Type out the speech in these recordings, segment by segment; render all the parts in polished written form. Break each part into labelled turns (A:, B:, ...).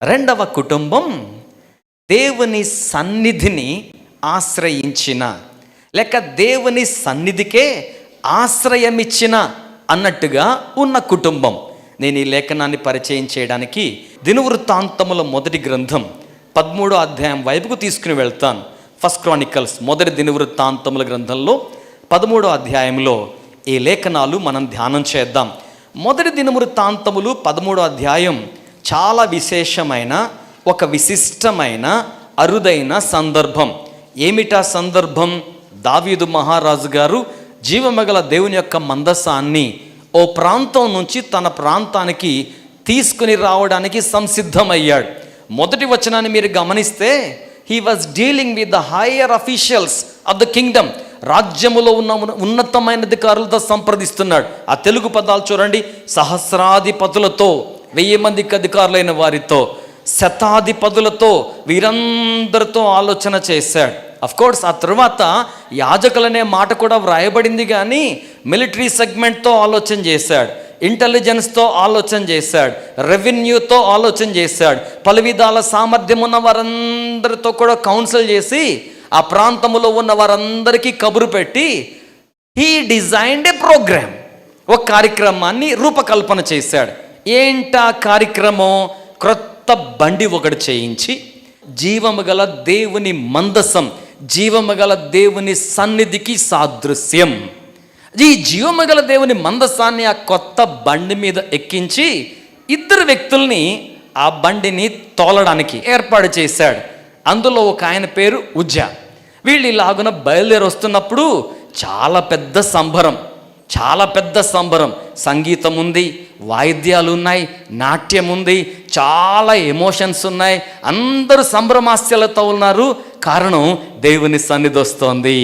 A: రెండవ కుటుంబం దేవుని సన్నిధిని ఆశ్రయించిన, లేక దేవుని సన్నిధికే ఆశ్రయమిచ్చిన అన్నట్టుగా ఉన్న కుటుంబం. నేను ఈ లేఖనాన్ని పరిచయం చేయడానికి దినవృత్తాంతముల మొదటి గ్రంథం 13వ అధ్యాయం వైపుకు తీసుకుని వెళ్తాను. ఫస్ట్ క్రానికల్స్ మొదటి దినవృత్తాంతముల గ్రంథంలో 13వ అధ్యాయంలో ఈ లేఖనాలు మనం ధ్యానం చేద్దాం. మొదటి దినవృత్తాంతములు 13వ అధ్యాయం చాలా విశేషమైన, ఒక విశిష్టమైన, అరుదైన సందర్భం. ఏమిటా సందర్భం? దావీదు మహారాజు గారు జీవమగల దేవుని యొక్క మందసాన్ని ఓ ప్రాంతం నుంచి తన ప్రాంతానికి తీసుకుని రావడానికి సంసిద్ధమయ్యాడు. మొదటి వచనాన్ని మీరు గమనిస్తే, he was dealing with the higher officials of the Kingdom. రాజ్యములో ఉన్న ఉన్నతమైన అధికారులతో సంప్రదిస్తున్నాడు. ఆ తెలుగు పదాలు చూడండి. సహస్రాధిపతులతో, 1000 మందికి అధికారులైన వారితో, శతాధిపతులతో, వీరందరితో ఆలోచన చేశాడు. అఫ్కోర్స్ ఆ తర్వాత యాజకులనే మాట కూడా వ్రాయబడింది, కానీ మిలిటరీ సెగ్మెంట్తో ఆలోచన చేశాడు, ఇంటెలిజెన్స్తో ఆలోచన చేశాడు, రెవెన్యూతో ఆలోచన చేశాడు, పలు విధాల సామర్థ్యం ఉన్న వారందరితో కూడా కౌన్సిల్ చేసి ఆ ప్రాంతంలో ఉన్న వారందరికీ కబురు పెట్టి హీ డిజైన్డ్ ఏ ప్రోగ్రామ్, ఒక కార్యక్రమాన్ని రూపకల్పన చేశాడు. ఏంటా కార్యక్రమం? క్రొత్త బండి ఒకటి చేయించి జీవము గల దేవుని మందసం, జీవము గల దేవుని సన్నిధికి సాదృశ్యం, ఈ జీవము గల దేవుని మందసాన్ని ఆ కొత్త బండి మీద ఎక్కించి 2 వ్యక్తుల్ని ఆ బండిని తోలడానికి ఏర్పాటు చేశాడు. అందులో ఒక ఆయన పేరు ఉజ్జా. వీళ్ళు ఇలాగున బయలుదేరి వస్తున్నప్పుడు చాలా పెద్ద సంబరం, చాలా పెద్ద సంబరం. సంగీతం ఉంది, వాయిద్యాలు ఉన్నాయి, నాట్యం ఉంది, చాలా ఎమోషన్స్ ఉన్నాయి. అందరూ సంభ్రమాస్యాలతో ఉన్నారు. కారణం, దేవుని సన్నిధి వస్తోంది,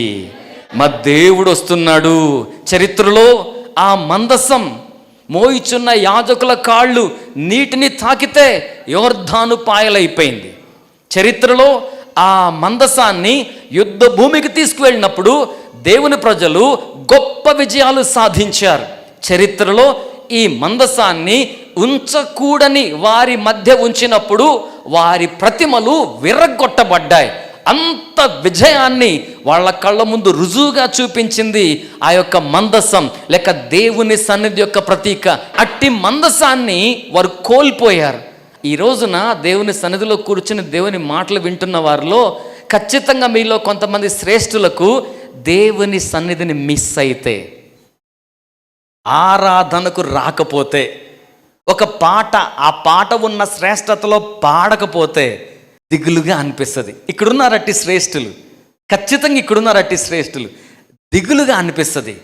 A: మా దేవుడు వస్తున్నాడు. చరిత్రలో ఆ మందసం మోయిచున్న యాజకుల కాళ్ళు నీటిని తాకితే యోర్దాను పాయలైపోయింది. చరిత్రలో ఆ మందసాన్ని యుద్ధ భూమికి తీసుకువెళ్ళినప్పుడు దేవుని ప్రజలు గొప్ప విజయాలు సాధించారు. చరిత్రలో ఈ మందసాన్ని ఉంచకూడని వారి మధ్య ఉంచినప్పుడు వారి ప్రతిమలు విర్రగొట్టబడ్డాయి. అంత విజయాన్ని వాళ్ళ కళ్ళ ముందు రుజువుగా చూపించింది ఆ యొక్క మందసం, లేక దేవుని సన్నిధి యొక్క ప్రతీక. అట్టి మందసాన్ని వారు కోల్పోయారు. ఈ రోజున దేవుని సన్నిధిలో కూర్చుని దేవుని మాటలు వింటున్న వారిలో ఖచ్చితంగా మీలో కొంతమంది శ్రేష్ఠులకు దేవుని సన్నిధిని మిస్ అయితే, ఆరాధనకు రాకపోతే, ఒక పాట ఆ పాట ఉన్న శ్రేష్టతలో పాడకపోతే దిగులుగా అనిపిస్తుంది. ఇక్కడున్నారు అట్టి శ్రేష్ఠులు, ఖచ్చితంగా ఇక్కడున్నారు అట్టి శ్రేష్ఠులు. దిగులుగా అనిపిస్తుంది,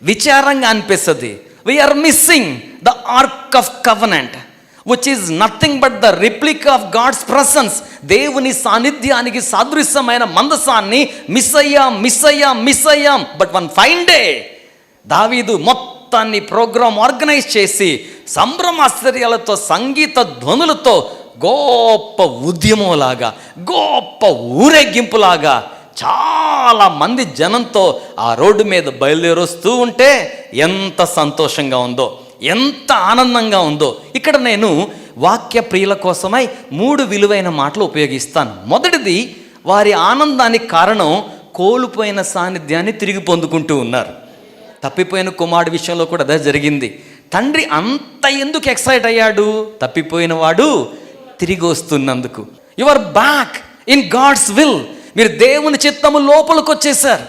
A: విచారంగా అనిపిస్తుంది. We are missing the ark of covenant, which is nothing but the replica of God's presence. దేవుని సాన్నిధ్యానికి సాదృశ్యమైన మందసాన్ని మిస్ అయ్యాం. బట్ వన్ ఫైన్ డే దావీదు మొత్తాన్ని ప్రోగ్రాం ఆర్గనైజ్ చేసి సంభ్రమాశ్చర్యాలతో, సంగీత ధ్వనులతో, గొప్ప ఉద్యమంలాగా, గొప్ప ఊరేగింపులాగా చాలా మంది జనంతో ఆ రోడ్డు మీద బయలుదేరొస్తూ ఉంటే ఎంత సంతోషంగా ఉందో, ఎంత ఆనందంగా ఉందో. ఇక్కడ నేను వాక్య ప్రియుల కోసమై 3 విలువైన మాటలు ఉపయోగిస్తాను. మొదటిది, వారి ఆనందానికి కారణం కోల్పోయిన సాన్నిధ్యాన్ని తిరిగి పొందుకుంటూ ఉన్నారు. తప్పిపోయిన కుమారుడి విషయంలో కూడా అదే జరిగింది. తండ్రి అంత ఎందుకు ఎక్సైట్ అయ్యాడు? తప్పిపోయిన వాడు తిరిగి వస్తున్నందుకు. You are back in God's will. మీరు దేవుని చిత్తము లోపలికి వచ్చేసారు,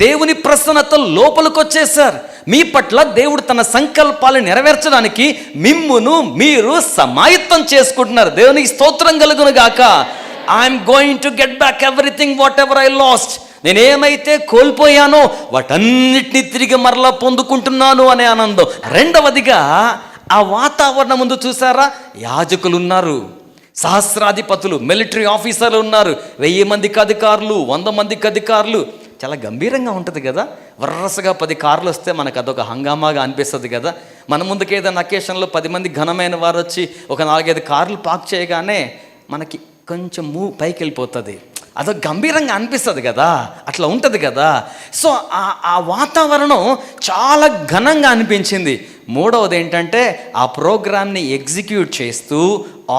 A: దేవుని ప్రసన్నత లోపలికి వచ్చేసారు. మీ పట్ల దేవుడు తన సంకల్పాలను నెరవేర్చడానికి మిమ్మును మీరు సమాయత్తం చేసుకుంటున్నారు. దేవునికి స్తోత్రం కలుగును గాక. I'm going to get back everything whatever I lost. నేనేమైతే కోల్పోయానో వాటన్నిటినీ తిరిగి మరలా పొందుకుంటున్నాను అనే ఆనందం. రెండవదిగా, ఆ వాతావరణం ముందు చూసారా? యాజకులు ఉన్నారు, సహస్రాధిపతులు, మిలిటరీ ఆఫీసర్లు ఉన్నారు, 1000 మందికి అధికారులు, 100 మందికి అధికారులు. చాలా గంభీరంగా ఉంటుంది కదా. వరసగా 10 కార్లు వస్తే మనకు అదొక హంగామాగా అనిపిస్తుంది కదా. మన ముందుకు ఏదైనా అకేషన్లో 10 మంది ఘనమైన వారు వచ్చి ఒక 4-5 కార్లు పార్క్ చేయగానే మనకి కొంచెం పైకి వెళ్ళిపోతుంది. అదో గంభీరంగా అనిపిస్తుంది కదా, అట్లా ఉంటుంది కదా. సో ఆ వాతావరణం చాలా ఘనంగా అనిపించింది. మూడవది ఏంటంటే ఆ ప్రోగ్రామ్ని ఎగ్జిక్యూట్ చేస్తూ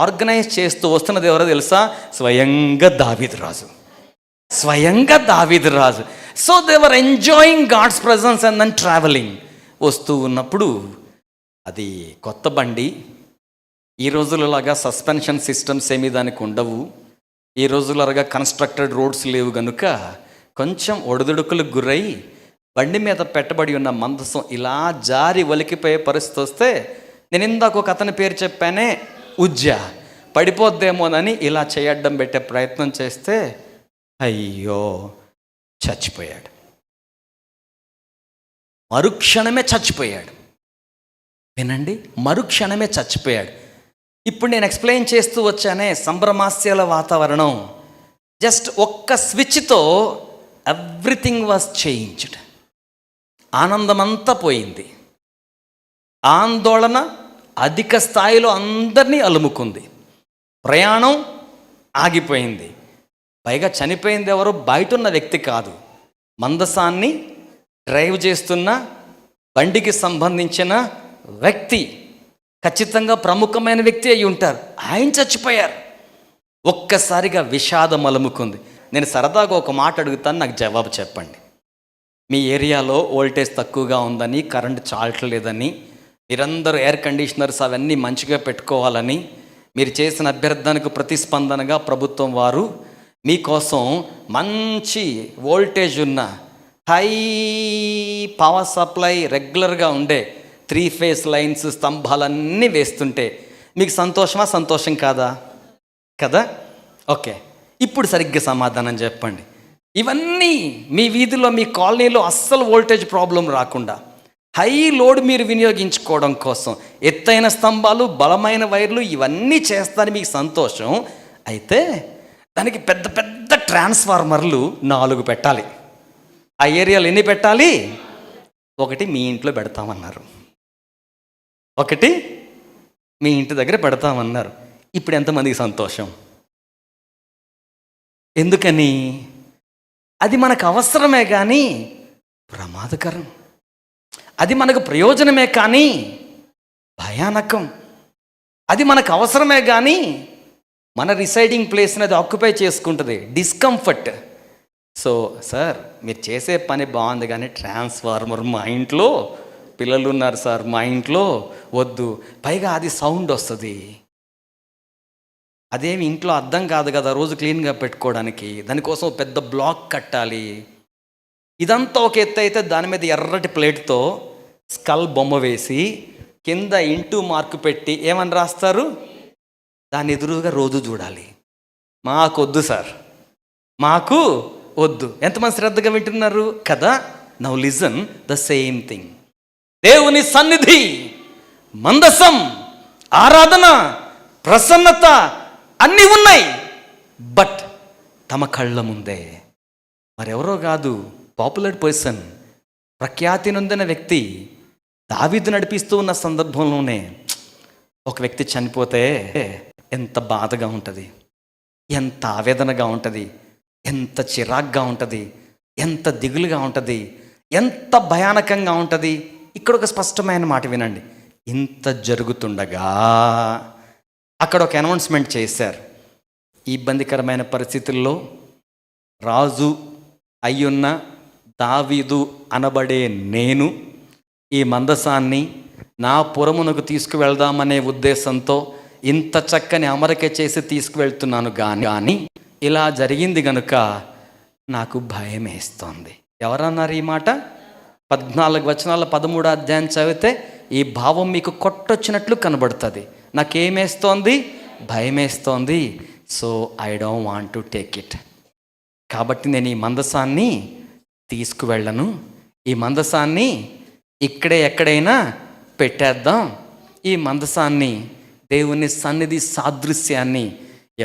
A: ఆర్గనైజ్ చేస్తూ వస్తున్నది ఎవరో తెలుసా? స్వయంగా దావీదు రాజు. So they were enjoying God's presence and then travelling. వస్తూ ఉన్నప్పుడు అది కొత్త బండి, ఈ రోజులలాగా సస్పెన్షన్ సిస్టమ్స్ ఏమీ దానికి ఉండవు, ఈ రోజులలాగా కన్స్ట్రక్టెడ్ రోడ్స్ లేవు గనుక కొంచెం ఒడిదుడుకులకు గురై బండి మీద పెట్టబడి ఉన్న మందసం ఇలా జారి ఒలికిపోయే పరిస్థితి వస్తే, నేను ఇందాక ఒక అతని పేరు చెప్పానే, ఉజ్జా, పడిపోద్దేమోనని ఇలా చేయడ్డం పెట్టే ప్రయత్నం చేస్తే అయ్యో చచ్చిపోయాడు. మరుక్షణమే చచ్చిపోయాడు. వినండి, మరుక్షణమే చచ్చిపోయాడు. ఇప్పుడు నేను ఎక్స్ప్లెయిన్ చేస్తూ వచ్చానే సంభ్రమాస్యాల వాతావరణం, జస్ట్ ఒక్క స్విచ్తో ఎవ్రీథింగ్ వాజ్ చేంజ్డ్. ఆనందమంతా పోయింది. ఆందోళన అధిక స్థాయిలో అందరినీ అలుముకుంది. ప్రయాణం ఆగిపోయింది. పైగా చనిపోయింది ఎవరు? బయట ఉన్న వ్యక్తి కాదు, మందసాన్ని డ్రైవ్ చేస్తున్న బండికి సంబంధించిన వ్యక్తి, ఖచ్చితంగా ప్రముఖమైన వ్యక్తి అయి ఉంటారు. ఆయన చచ్చిపోయారు. ఒక్కసారిగా విషాదం అలుముకుంది. నేను సరదాగా ఒక మాట అడుగుతాను, నాకు జవాబు చెప్పండి. మీ ఏరియాలో వోల్టేజ్ తక్కువగా ఉందని, కరెంట్ చాలట్లేదని, మీరందరూ ఎయిర్ కండిషనర్స్ అవన్నీ మంచిగా పెట్టుకోవాలని మీరు చేసిన అభ్యర్థనకు ప్రతిస్పందనగా ప్రభుత్వం వారు మీకోసం మంచి వోల్టేజ్ ఉన్న హై పవర్ సప్లై రెగ్యులర్గా ఉండే 3 ఫేస్ లైన్స్ స్తంభాలన్నీ వేస్తుంటే మీకు సంతోషమా? సంతోషం కాదా? కదా. ఓకే, ఇప్పుడు సరిగ్గా సమాధానం చెప్పండి. ఇవన్నీ మీ వీధిలో, మీ కాలనీలో అస్సలు వోల్టేజ్ ప్రాబ్లం రాకుండా హై లోడ్ మీరు వినియోగించుకోవడం కోసం ఎత్తైన స్తంభాలు, బలమైన వైర్లు ఇవన్నీ చేస్తారని మీకు సంతోషం. అయితే దానికి పెద్ద పెద్ద ట్రాన్స్ఫార్మర్లు 4 పెట్టాలి. ఆ ఏరియాలో ఎన్ని పెట్టాలి? 1 మీ ఇంట్లో పెడతామన్నారు, 1 మీ ఇంటి దగ్గర పెడతామన్నారు. ఇప్పుడు ఎంతమందికి సంతోషం? ఎందుకని? అది మనకు అవసరమే కానీ ప్రమాదకరం. అది మనకు ప్రయోజనమే కానీ భయానకం. అది మనకు అవసరమే కానీ మన రిసైడింగ్ ప్లేస్ని అది ఆక్యుపై చేసుకుంటుంది, డిస్కంఫర్ట్. సో సార్, మీరు చేసే పని బాగుంది కానీ ట్రాన్స్ఫార్మర్ మా ఇంట్లో, పిల్లలు ఉన్నారు సార్ మా ఇంట్లో వద్దు. పైగా అది సౌండ్ వస్తుంది. అదేమి ఇంట్లో అర్థం కాదు కదా రోజు క్లీన్గా పెట్టుకోవడానికి, దానికోసం పెద్ద బ్లాక్ కట్టాలి. ఇదంతా ఒక ఎత్తు అయితే దాని మీద ఎర్రటి ప్లేట్తో స్కల్ బొమ్మ వేసి కింద ఇంటూ మార్కు పెట్టి ఏమని రాస్తారు? దాని ఎదురుగా రోజు చూడాలి. మాకు వద్దు సార్, మాకు వద్దు. ఎంతమంది శ్రద్ధగా వింటున్నారు కదా? Now listen the same thing. దేవుని సన్నిధి, మందసం, ఆరాధన, ప్రసన్నత అన్నీ ఉన్నాయి. బట్ తమ కళ్ళ ముందే మరెవరో కాదు, పాపులర్ పర్సన్, ప్రఖ్యాతి నొందిన వ్యక్తి దావీదు నడిపిస్తూ ఉన్న సందర్భంలోనే ఒక వ్యక్తి చనిపోతే ఎంత బాధగా ఉంటుంది, ఎంత ఆవేదనగా ఉంటుంది, ఎంత చిరాగ్గా ఉంటుంది, ఎంత దిగులుగా ఉంటుంది, ఎంత భయానకంగా ఉంటుంది. ఇక్కడ ఒక స్పష్టమైన మాట వినండి. ఇంత జరుగుతుండగా అక్కడ ఒక అనౌన్స్మెంట్ చేశారు. ఈ ఇబ్బందికరమైన పరిస్థితుల్లో రాజు అయ్యున్న దావీదు అనబడే నేను ఈ మందసాన్ని నా పురమునకు తీసుకువెళ్దామనే ఉద్దేశంతో ఇంత చక్కని అమరిక చేసి తీసుకువెళ్తున్నాను. కానీ ఇలా జరిగింది గనుక నాకు భయం వేస్తోంది. ఎవరన్నారు ఈ మాట? 14 వచనాల 13వ అధ్యాయం చదివితే ఈ భావం మీకు కొట్టొచ్చినట్లు కనబడుతుంది. నాకేమేస్తోంది? భయమేస్తోంది. So I don't want to take it. కాబట్టి నేను ఈ మందసాన్ని తీసుకువెళ్ళను. ఈ మందసాన్ని ఇక్కడే ఎక్కడైనా పెట్టేద్దాం. ఈ మందసాన్ని, దేవుని సన్నిధి సాదృశ్యాన్ని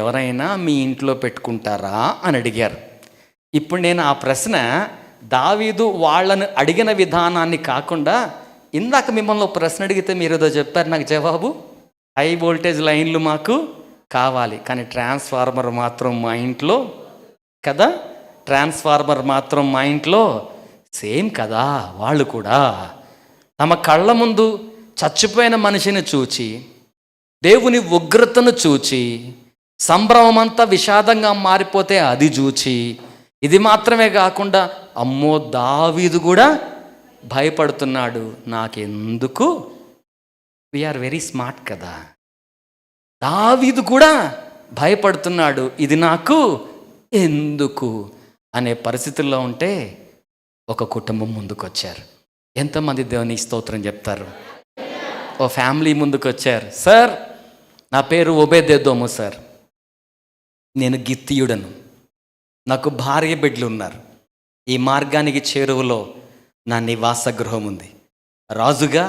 A: ఎవరైనా మీ ఇంట్లో పెట్టుకుంటారా అని అడిగారు. ఇప్పుడు నేను ఆ ప్రశ్న దావీదు వాళ్ళను అడిగిన విధానాన్ని కాకుండా, ఇందాక మిమ్మల్ని ఒక ప్రశ్న అడిగితే మీరు ఏదో చెప్పారు, నాకు జవాబు హై వోల్టేజ్ లైన్లు మాకు కావాలి కానీ ట్రాన్స్ఫార్మర్ మాత్రం మా ఇంట్లో కదా. ట్రాన్స్ఫార్మర్ మాత్రం మా ఇంట్లో సేమ్ కదా. వాళ్ళు కూడా తమ కళ్ళ ముందు చచ్చిపోయిన మనిషిని చూచి, దేవుని ఉగ్రతను చూచి, సంభ్రమమంతా విషాదంగా మారిపోతే అది చూచి, ఇది మాత్రమే కాకుండా అమ్మో దావీదు కూడా భయపడుతున్నాడు, నాకెందుకు. వీఆర్ వెరీ స్మార్ట్ కదా. దావీదు కూడా భయపడుతున్నాడు, ఇది నాకు ఎందుకు అనే పరిస్థితుల్లో ఉంటే ఒక కుటుంబం ముందుకు వచ్చారు. ఎంతమంది దేవుని స్తోత్రం చెప్తారు? ఓ ఫ్యామిలీ ముందుకు వచ్చారు. సార్, నా పేరు ఒబేదెదోము సార్, నేను గిత్తీయుడను, నాకు భార్య బిడ్డలు ఉన్నారు, ఈ మార్గానికి చేరువలో నా నివాస గృహం ఉంది. రాజుగా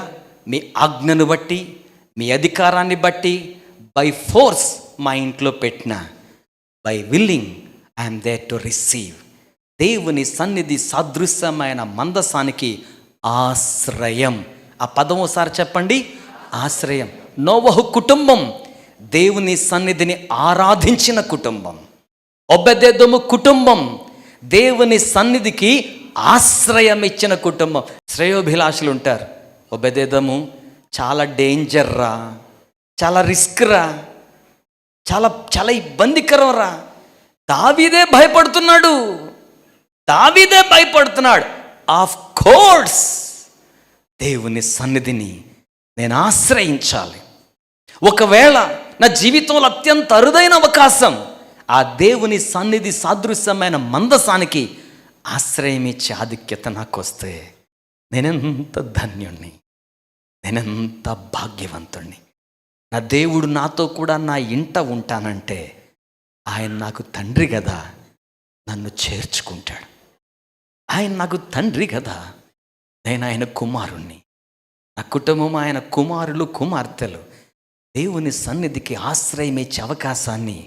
A: మీ ఆజ్ఞను బట్టి, మీ అధికారాన్ని బట్టి బై ఫోర్స్ మా ఇంట్లో పెట్టిన, by willing I'm there to receive. దేవుని సన్నిధి సాదృశ్యమైన మందసానికి ఆశ్రయం. ఆ పదం ఒకసారి చెప్పండి, ఆశ్రయం. నోవహు కుటుంబం దేవుని సన్నిధిని ఆరాధించిన కుటుంబం. ఒబెదెదోము కుటుంబం దేవుని సన్నిధికి ఆశ్రయం ఇచ్చిన కుటుంబం. శ్రేయోభిలాషులు ఉంటారు. ఒబెదెదోము చాలా డేంజర్ రా, చాలా రిస్క్ రా, చాలా చాలా ఇబ్బందికరం రా. దావీదే భయపడుతున్నాడు, దావీదే భయపడుతున్నాడు. ఆఫ్ కోర్స్ దేవుని సన్నిధిని నేను ఆశ్రయించాలి. ఒకవేళ నా జీవితంలో అత్యంత అరుదైన అవకాశం ఆ దేవుని సన్నిధి సాదృశ్యమైన మందసానికి ఆశ్రయం ఇచ్చే ఆధిక్యత నాకు వస్తే నేనెంత ధన్యుణ్ణి, నేనెంత భాగ్యవంతుణ్ణి. నా దేవుడు నాతో కూడా నా ఇంట ఉంటానంటే ఆయన నాకు తండ్రి కదా, నన్ను చేర్చుకుంటాడు. ఆయన నాకు తండ్రి కదా, నేను ఆయన కుమారుణ్ణి. నా కుటుంబం ఆయన కుమారులు కుమార్తెలు. దేవుని సన్నిధికి ఆశ్రయం ఇచ్చే అవకాశాన్ని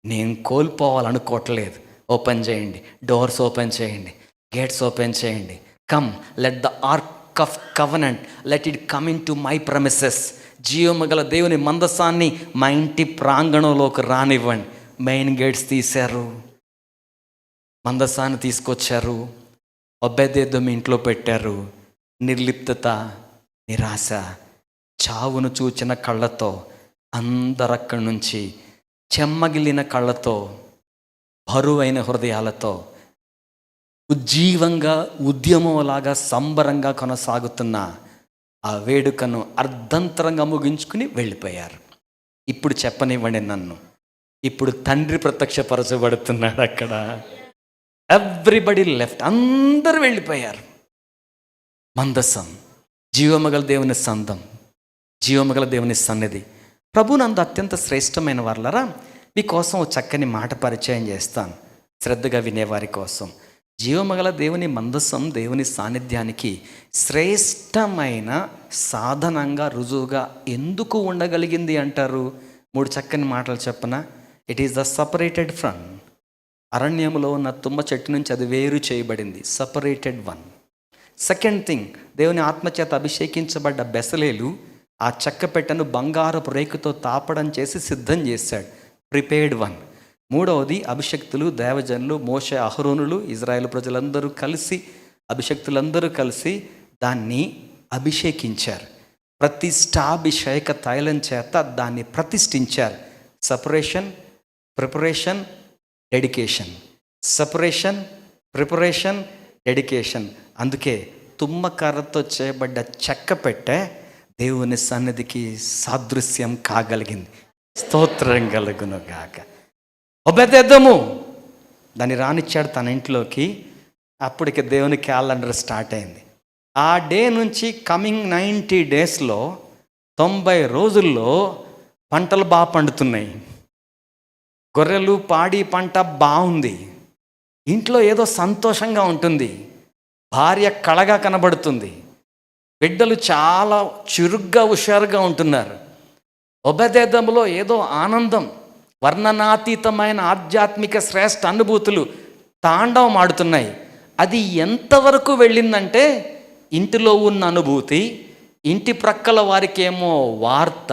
A: నేను కోల్పోవాలనుకోవట్లేదు. ఓపెన్ చేయండి, డోర్స్ ఓపెన్ చేయండి, గేట్స్ ఓపెన్ చేయండి. Come, let the ark of covenant, let it come in to my premises. జీవము గల దేవుని మందసాన్ని మా ఇంటి ప్రాంగణంలోకి రానివ్వండి. మెయిన్ గేట్స్ తీశారు, మందసాన్ని తీసుకొచ్చారు, ఒబెదెదోము ఇంట్లో పెట్టారు. నిర్లిప్తత, నిరాశ, చావును చూచిన కళ్ళతో అందరక్కడి నుంచి చెమ్మగిలిన కళ్ళతో, బరువైన హృదయాలతో ఉజ్జీవంగా ఉద్యమంలాగా సంబరంగా కొనసాగుతున్న ఆ వేడుకను అర్ధంతరంగా ముగించుకుని వెళ్ళిపోయారు. ఇప్పుడు చెప్పనివ్వండి నన్ను, ఇప్పుడు తండ్రి ప్రత్యక్షపరచబడుతున్నాడు అక్కడ. ఎవ్రీబడి లెఫ్ట్, అందరూ వెళ్ళిపోయారు. మందసం, జీవమగల దేవుని సందం, జీవమగల దేవుని సన్నిధి. ప్రభునందు అత్యంత శ్రేష్టమైన వారులరా, మీకోసం ఓ చక్కని మాట పరిచయం చేస్తాను, శ్రద్ధగా వినేవారి కోసం. జీవమగల దేవుని మందసం దేవుని సాన్నిధ్యానికి శ్రేష్టమైన సాధనంగా, రుజువుగా ఎందుకు ఉండగలిగింది అంటారు? 3 చక్కని మాటలు చెప్పనా? It is the separated from. అరణ్యంలో ఉన్న తుమ్మ చెట్టు నుంచి అది వేరు చేయబడింది, సపరేటెడ్ వన్. సెకండ్ థింగ్, దేవుని ఆత్మచేత అభిషేకించబడ్డ బెసలేలు ఆ చెక్క పెట్టెను బంగారపు రేకుతో తాపడం చేసి సిద్ధం చేశాడు, ప్రిపేర్డ్ వన్. మూడవది, అభిషక్తులు, దేవజనులు, మోషే, అహరోనులు, ఇజ్రాయేల్ ప్రజలందరూ కలిసి, అభిషక్తులందరూ కలిసి దాన్ని అభిషేకించారు. ప్రతిష్టాభిషేక తైలం చేత దాన్ని ప్రతిష్ఠించారు. Separation, preparation, dedication. Separation, preparation, dedication. అందుకే తుమ్మకర్రతో చేయబడ్డ చెక్క పెట్టె దేవుని సన్నిధికి సాదృశ్యం కాగలిగింది. స్తోత్రం కలుగును గాక. ఒబెదెదోము దాన్ని రానిచ్చాడు తన ఇంట్లోకి. అప్పటికి దేవుని క్యాలెండర్ స్టార్ట్ అయింది. ఆ డే నుంచి కమింగ్ 90 డేస్లో 90 రోజుల్లో పంటలు బాగా పండుతున్నాయి. గొర్రెలు, పాడి పంట బాగుంది. ఇంట్లో ఏదో సంతోషంగా ఉంటుంది. భార్య కళగా కనబడుతుంది. బిడ్డలు చాలా చురుగ్గా హుషారుగా ఉంటున్నారు. ఒబెదెదోములో ఏదో ఆనందం, వర్ణనాతీతమైన ఆధ్యాత్మిక శ్రేష్ఠ అనుభూతులు తాండవం ఆడుతున్నాయి. అది ఎంతవరకు వెళ్ళిందంటే, ఇంటిలో ఉన్న అనుభూతి, ఇంటి ప్రక్కల వారికేమో వార్త,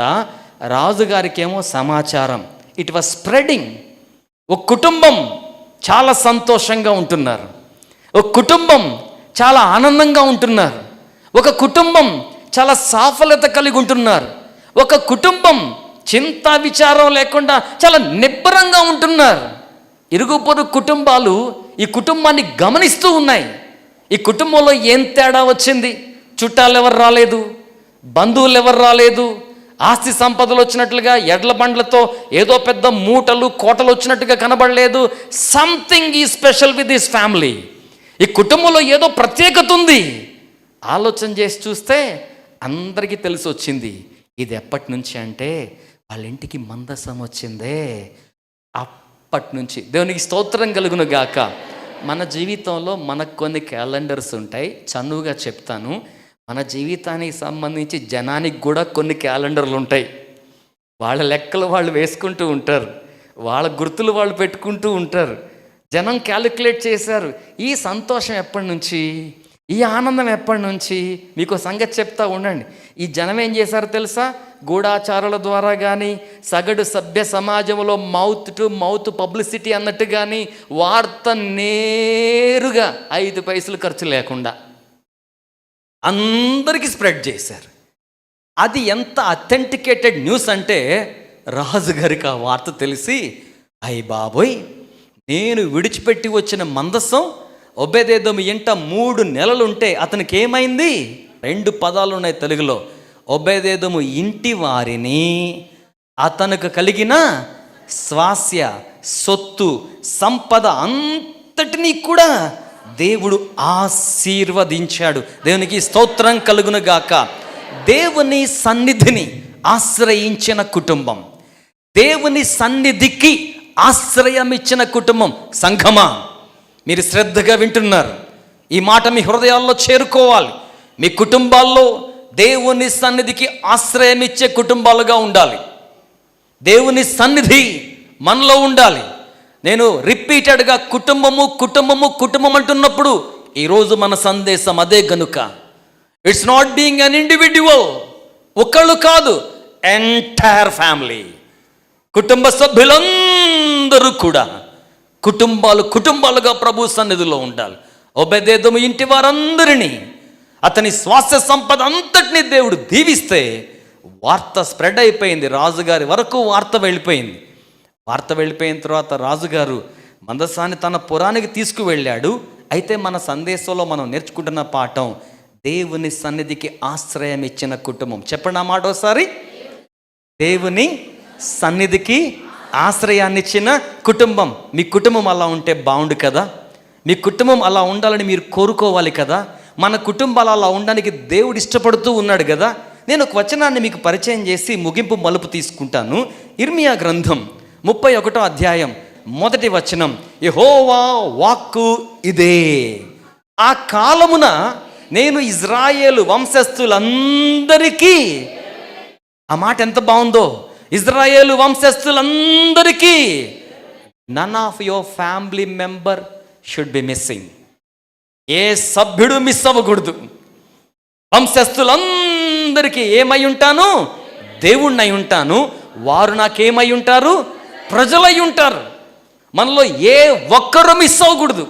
A: రాజుగారికేమో సమాచారం. It was spreading. ఒక కుటుంబం చాలా సంతోషంగా ఉంటున్నారు. ఒక కుటుంబం చాలా ఆనందంగా ఉంటున్నారు. ఒక కుటుంబం చాలా సాఫల్యత కలిగి ఉంటున్నారు. ఒక కుటుంబం చింత విచారం లేకుండా చాలా నిబ్బరంగా ఉంటున్నారు. ఇరుగు పొరుగు కుటుంబాలు ఈ కుటుంబాన్ని గమనిస్తూ ఉన్నాయి. ఈ కుటుంబంలో ఏం తేడా వచ్చింది? చుట్టాలు ఎవరు రాలేదు, బంధువులు ఎవరు రాలేదు, ఆస్తి సంపదలు వచ్చినట్లుగా ఎడ్ల బండ్లతో ఏదో పెద్ద మూటలు కోటలు వచ్చినట్టుగా కనబడలేదు. సంథింగ్ ఈ స్పెషల్ విత్ దిస్ ఫ్యామిలీ. ఈ కుటుంబంలో ఏదో ప్రత్యేకత ఉంది. ఆలోచన చేసి చూస్తే అందరికీ తెలిసి వచ్చింది. ఇది ఎప్పటి నుంచి అంటే వాళ్ళ ఇంటికి మందసం వచ్చిందే అప్పటి నుంచి. దేవునికి స్తోత్రం కలుగును గాక. మన జీవితంలో మనకు కొన్ని క్యాలెండర్స్ ఉంటాయి. చనువుగా చెప్తాను, మన జీవితానికి సంబంధించి జనానికి కూడా కొన్ని క్యాలెండర్లు ఉంటాయి. వాళ్ళ లెక్కలు వాళ్ళు వేసుకుంటూ ఉంటారు, వాళ్ళ గుర్తులు వాళ్ళు పెట్టుకుంటూ ఉంటారు. జనం క్యాలిక్యులేట్ చేశారు. ఈ సంతోషం ఎప్పటి నుంచి, ఈ ఆనందం ఎప్పటి నుంచి? మీకు సంగతి చెప్తా ఉండండి. ఈ జనం ఏం చేశారు తెలుసా? గూఢాచారాల ద్వారా కానీ, సగటు సభ్య సమాజంలో మౌత్ టు మౌత్ పబ్లిసిటీ అన్నట్టు కానీ వార్త నేరుగా 5 పైసలు ఖర్చు లేకుండా అందరికీ స్ప్రెడ్ చేశారు. అది ఎంత అథెంటికేటెడ్ న్యూస్ అంటే రాజుగారికి ఆ వార్త తెలిసి, అయ్య బాబోయ్, నేను విడిచిపెట్టి వచ్చిన మందసం ఒబేదేదోము ఇంట 3 నెలలుంటే అతనికి ఏమైంది? 2 పదాలు ఉన్నాయి తెలుగులో. ఒబేదేదోము ఇంటి వారిని, అతనికి కలిగిన స్వాస్య సొత్తు సంపద అంతటినీ కూడా దేవుడు ఆశీర్వదించాడు. దేవునికి స్తోత్రం కలుగును గాక. దేవుని సన్నిధిని ఆశ్రయించిన కుటుంబం, దేవుని సన్నిధికి ఆశ్రయం ఇచ్చిన కుటుంబం. సంఘమా, మీరు శ్రద్ధగా వింటున్నారు. ఈ మాట మీ హృదయాల్లో చేరుకోవాలి. మీ కుటుంబాల్లో దేవుని సన్నిధికి ఆశ్రయం ఇచ్చే కుటుంబాలుగా ఉండాలి. దేవుని సన్నిధి మనలో ఉండాలి. నేను రిపీటెడ్గా కుటుంబము కుటుంబము కుటుంబం అంటున్నప్పుడు ఈరోజు మన సందేశం అదే గనుక. It's not being an individual, ఒకళ్ళు కాదు, ఎంటైర్ ఫ్యామిలీ. కుటుంబ సభ్యులందరూ కూడా కుటుంబాలుగా ప్రభు సన్నిధిలో ఉండాలి. ఒబేదేదోము ఇంటి వారందరినీ, అతని స్వాస్థ్య సంపద అంతటినీ దేవుడు దీవిస్తే వార్త స్ప్రెడ్ అయిపోయింది. రాజుగారి వరకు వార్త వెళ్ళిపోయింది. వార్త వెళ్ళిపోయిన తర్వాత రాజుగారు మందసాన్ని తన పురానికి తీసుకువెళ్ళాడు. అయితే మన సందేశంలో మనం నేర్చుకుంటున్న పాఠం, దేవుని సన్నిధికి ఆశ్రయం ఇచ్చిన కుటుంబం. చెప్పండి ఆ మాట ఒకసారి. దేవుని సన్నిధికి ఆశ్రయాన్ని ఇచ్చిన కుటుంబం. మీ కుటుంబం అలా ఉంటే బాగుండు కదా. మీ కుటుంబం అలా ఉండాలని మీరు కోరుకోవాలి కదా. మన కుటుంబాలు అలా ఉండడానికి దేవుడు ఇష్టపడుతూ ఉన్నాడు కదా. నేను ఒక వచనాన్ని మీకు పరిచయం చేసి ముగింపు మలుపు తీసుకుంటాను. ఇర్మియా గ్రంథం 31వ అధ్యాయం 1వ వచనం. యెహోవా వాక్కు ఇదే, ఆ కాలమున నేను ఇజ్రాయేలు వంశస్థులందరికీ, ఆ మాట ఎంత బాగుందో, ఇజ్రాయేలు వంశస్థులందరికీ, none of your family member should be missing. ఏ సభ్యుడు మిస్ అవ్వకూడదు. వంశస్థులందరికీ ఏమై ఉంటాను? దేవుణ్ణి అయి ఉంటాను. వారు నాకేమై ఉంటారు? ప్రజలై ఉంటారు. మనలో ఏ ఒక్కరు మిస్ అవ్వకూడదు.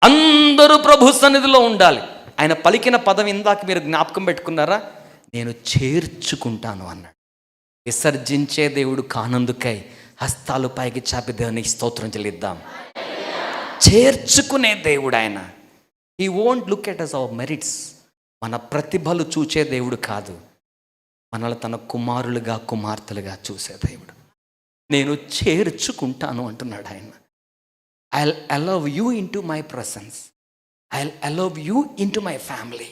A: అందరూ ప్రభు సన్నిధిలో ఉండాలి. ఆయన పలికిన పదం ఇందాక మీరు జ్ఞాపకం పెట్టుకున్నారా? నేను చేర్చుకుంటాను అన్నాడు. విసర్జించే దేవుడు కానందుకై హస్తాలు పైకి చాపి దేవునికి స్తోత్రం చెల్లిద్దాం. చేర్చుకునే దేవుడు ఆయన. He won't look at us our merits. మన ప్రతిభలు చూచే దేవుడు కాదు, మనల్ని తన కుమారులుగా కుమార్తెలుగా చూసే దేవుడు. నేను చేర్చుకుంటాను అంటున్నాడు ఆయన. I'll allow you in to my presence, I'll allow you in to my family.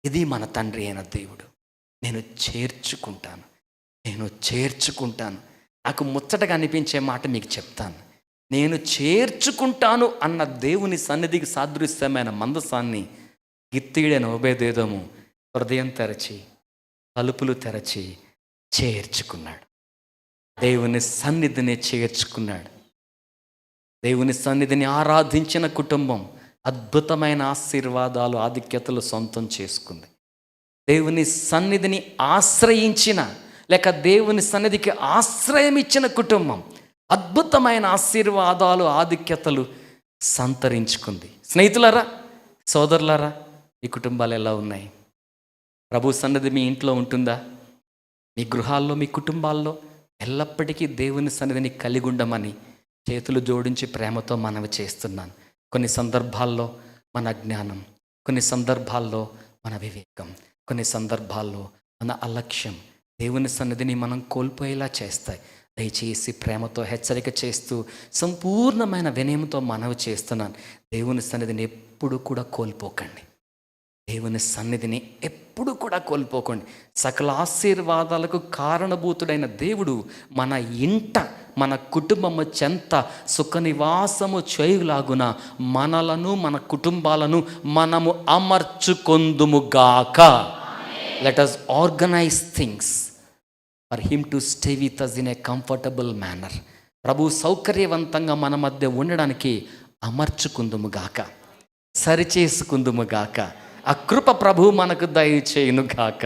A: ఇది మన తండ్రి అయిన దేవుడు. నేను చేర్చుకుంటాను, నేను చేర్చుకుంటాను. నాకు ముచ్చటగా అనిపించే మాట మీకు చెప్తాను. నేను చేర్చుకుంటాను అన్న దేవుని సన్నిధికి సాదృశ్యమైన మందసాన్ని గిత్తీడైన ఒబేదేదోము హృదయం తెరచి, తలుపులు తెరచి చేర్చుకున్నాడు. దేవుని సన్నిధిని చేర్చుకున్నాడు. దేవుని సన్నిధిని ఆరాధించిన కుటుంబం అద్భుతమైన ఆశీర్వాదాలు, ఆధిక్యతలు సొంతం చేసుకుంది. దేవుని సన్నిధిని ఆశ్రయించిన, లేక దేవుని సన్నిధికి ఆశ్రయం ఇచ్చిన కుటుంబం అద్భుతమైన ఆశీర్వాదాలు, ఆధిక్యతలు సంతరించుకుంది. స్నేహితులారా, సోదరులారా, మీ కుటుంబాలు ఎలా ఉన్నాయి? ప్రభు సన్నిధి మీ ఇంట్లో ఉంటుందా? మీ గృహాల్లో, మీ కుటుంబాల్లో ఎల్లప్పటికీ దేవుని సన్నిధిని కలిగి ఉండమని చేతులు జోడించి ప్రేమతో మనవి చేస్తున్నాను. కొన్ని సందర్భాల్లో మన అజ్ఞానం, కొన్ని సందర్భాల్లో మన వివేకం, కొన్ని సందర్భాల్లో మన అలక్ష్యం దేవుని సన్నిధిని మనం కోల్పోయేలా చేస్తాయి. దయచేసి ప్రేమతో హెచ్చరిక చేస్తూ సంపూర్ణమైన వినయంతో మనవి చేస్తున్నాను. దేవుని సన్నిధిని ఎప్పుడు కూడా కోల్పోకండి. దేవుని సన్నిధిని ఎప్పుడు కూడా కోల్పోకండి. సకల ఆశీర్వాదాలకు కారణభూతుడైన దేవుడు మన ఇంట, మన కుటుంబము చెంత సుఖ నివాసము చేయులాగున మనలను, మన కుటుంబాలను మనము అమర్చుకొందుముగాక. Let us organize things for him to stay with us in a comfortable manner. ప్రభు సౌకర్యవంతంగా మన మధ్య ఉండడానికి అమర్చుకుందుముగాక, సరిచేసుకుందుముగాక. ఆ కృప ప్రభు మనకు దయచేయునుగాక.